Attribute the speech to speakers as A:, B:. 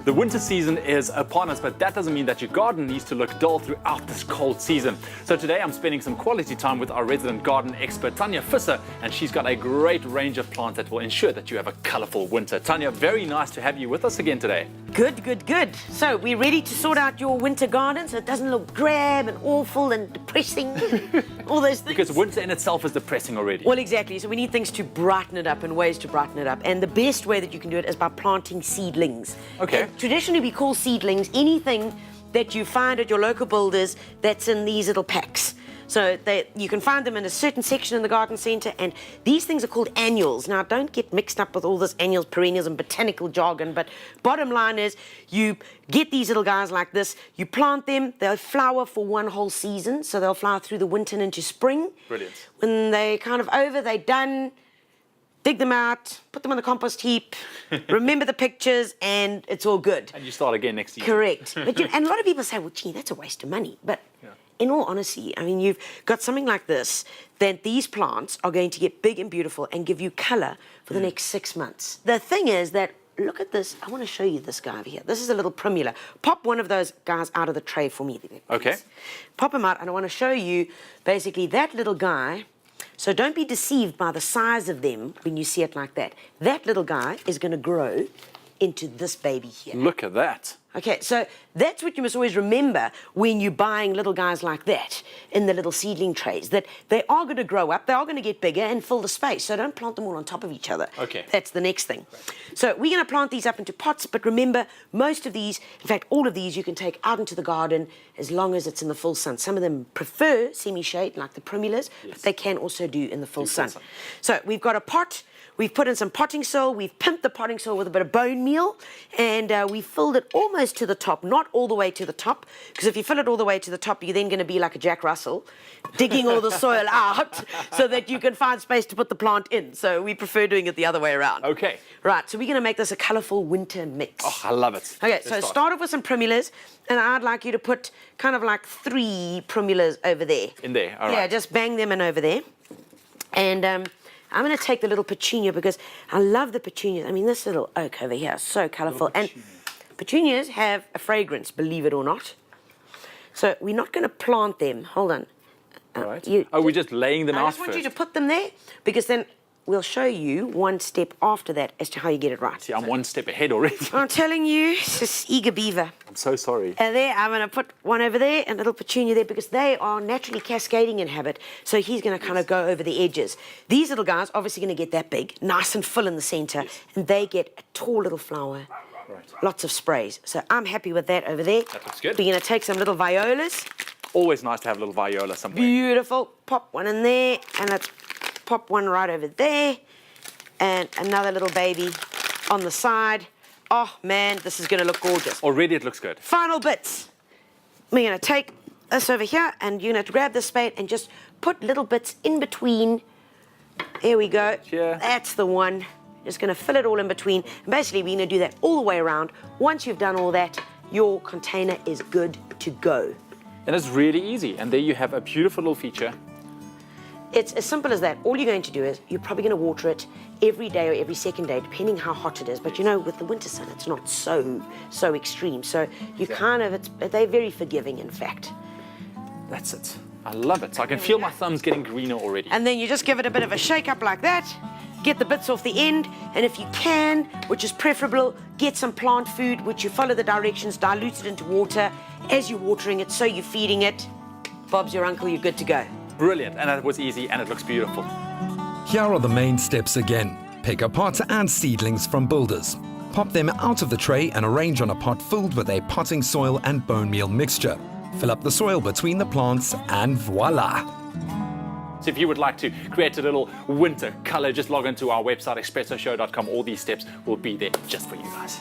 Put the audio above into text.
A: The winter season is upon us, but that doesn't mean that your garden needs to look dull throughout this cold season. So today I'm spending some quality time with our resident garden expert, Tanya Visser, and she's got a great range of plants that will ensure that you have a colorful winter. Tanya, very nice to have you with us again today.
B: Good, good, good. So we're ready to sort out your winter garden so it doesn't look drab and awful and depressing, all those things.
A: Because winter in itself is depressing already.
B: Well, exactly. So we need things to brighten it up and ways to brighten it up. And the best way that you can do it is by planting seedlings.
A: Okay.
B: And traditionally, we call seedlings anything that you find at your local builders that's in these little packs. So you can find them in a certain section in the garden centre, and these things are called annuals. Now, don't get mixed up with all this annuals, perennials and botanical jargon, but bottom line is you get these little guys like this, you plant them, they'll flower for one whole season, so they'll flower through the winter and into spring.
A: Brilliant.
B: When they're kind of over, they're done, dig them out, put them on the compost heap, remember the pictures, and it's all good.
A: And you start again next year.
B: Correct. But and a lot of people say, well, gee, that's a waste of money. But in all honesty, I mean, you've got something like this, then these plants are going to get big and beautiful and give you colour for the next 6 months. The thing is that, look at this. I want to show you this guy over here. This is a little primula. Pop one of those guys out of the tray for me.
A: Okay.
B: Pop him out, and I want to show you basically that little guy. So don't be deceived by the size of them when you see it like that. That little guy is going to grow into this baby here.
A: Look at that.
B: Okay, so that's what you must always remember when you're buying little guys like that in the little seedling trays, that they are going to grow up, they are going to get bigger and fill the space. So don't plant them all on top of each other.
A: Okay.
B: That's the next thing. So we're going to plant these up into pots, but remember, most of these, in fact, all of these you can take out into the garden as long as it's in the full sun. Some of them prefer semi-shade, like the primulas, but they can also do in the full sun. So we've got a pot. We've put in some potting soil, we've pimped the potting soil with a bit of bone meal, and we filled it almost to the top, not all the way to the top, because if you fill it all the way to the top, you're then going to be like a Jack Russell, digging all the soil out so that you can find space to put the plant in. So we prefer doing it the other way around.
A: Okay.
B: Right, so we're going to make this a colourful winter mix.
A: Oh, I love it.
B: Okay, so start off with some primulas, and I'd like you to put kind of like 3 primulas over there.
A: In there, all right.
B: Yeah, just bang them in over there. And I'm going to take the little petunia because I love the petunias. I mean, this little oak over here is so colourful. And petunias have a fragrance, believe it or not. So we're not going to plant them. Hold on.
A: All right. We're just laying them out
B: I just want
A: first.
B: you to put them there because then we'll show you one step after that as to how you get it right.
A: See, I'm one step ahead already.
B: I'm telling you, it's this eager beaver.
A: I'm so sorry.
B: And there, I'm going to put one over there and a little petunia there because they are naturally cascading in habit. So he's going to kind of go over the edges. These little guys obviously going to get that big, nice and full in the centre, and they get a tall little flower.
A: Right.
B: Lots of sprays. So I'm happy with that over there.
A: That looks good.
B: We're going to take some little violas.
A: Always nice to have a little viola somewhere.
B: Beautiful. Pop one in there, and let's pop one right over there. And another little baby on the side. Oh, man, this is going to look gorgeous.
A: Already it looks good.
B: Final bits. We're going to take this over here, and you're going to grab the spade and just put little bits in between. There we go.
A: Yeah.
B: That's the one. Just going to fill it all in between. And basically, we're going to do that all the way around. Once you've done all that, your container is good to go.
A: And it's really easy. And there you have a beautiful little feature.
B: It's as simple as that. All you're going to do is you're probably going to water it every day or every second day, depending how hot it is. But you know, with the winter sun, it's not so extreme. So you kind of, they're very forgiving, in fact.
A: That's it. I love it. So I can feel my thumbs getting greener already.
B: And then you just give it a bit of a shake up like that. Get the bits off the end. And if you can, which is preferable, get some plant food, which you follow the directions, dilute it into water as you're watering it, so you're feeding it. Bob's your uncle, you're good to go.
A: Brilliant. And that was easy and it looks beautiful.
C: Here are the main steps again. Pick a pot and seedlings from builders. Pop them out of the tray and arrange on a pot filled with a potting soil and bone meal mixture. Fill up the soil between the plants and voila!
A: So if you would like to create a little winter color, just log into our website, expressoshow.com. All these steps will be there just for you guys.